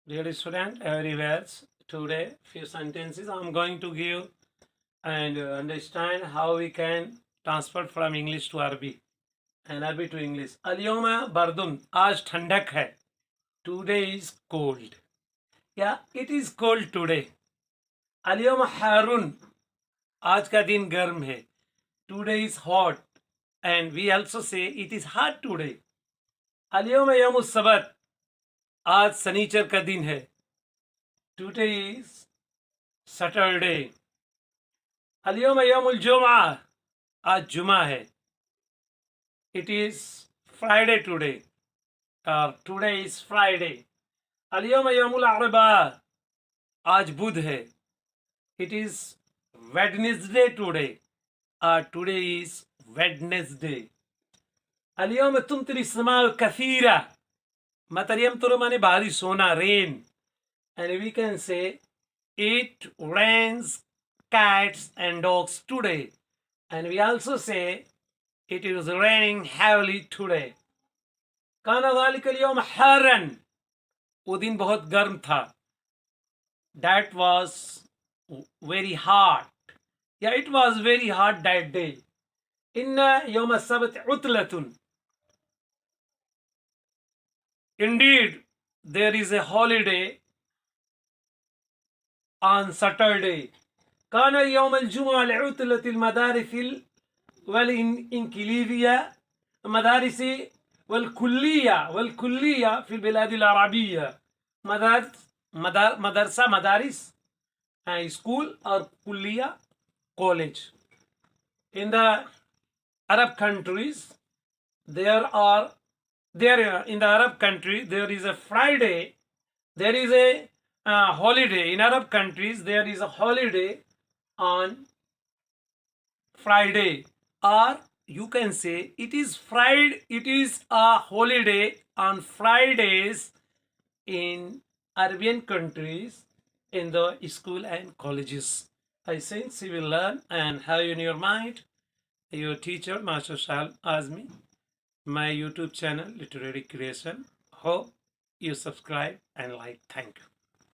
Dear student, everywhere, today few sentences I'm going to give and understand how we can transfer from English to Arabic and Arabic to English. Al-yawma bardun, आज ठंडक है. Today is cold. Yeah, it is cold today. Al-yawma harun, आज का दिन गर्म है. Today is hot and we also say it is hot today. Al-yawma yawmus sabat, आज शनिचर का दिन है. Today is Saturday. Al-yawma yawmul jum'ah, आज जुमा है. It is Friday today. Today is Friday. Al-yawma yawmul arba, आज बुध है. It is Wednesday today. Today is Wednesday. Al-yawma tumtiri as-sama'u kathira, Matar yamturu mane bahari sona, rain. And we can say it rains cats and dogs today. And we also say it is raining heavily today. Kana dhalika al-yawm harran, वो दिन बहुत गर्म था. That was very hot. Yeah, it was very hot that day. Inna yawm as-sabt utlatun. Indeed, there is a holiday on Saturday. كان يوم الجمعة لعطلة المدارس والإنكليزية المدارس والكلية في البلاد العربية. مدرسة مدارس school or كلية college. In the Arab countries, in the Arab country there is a Friday. There is a holiday. In Arab countries there is a holiday on Friday, or you can say it is a holiday on Fridays in Arabian countries in the school and colleges. I think you will learn and have in your mind your teacher Master Shal Azmi, my YouTube channel Literary Creation. Hope you subscribe and like. Thank you.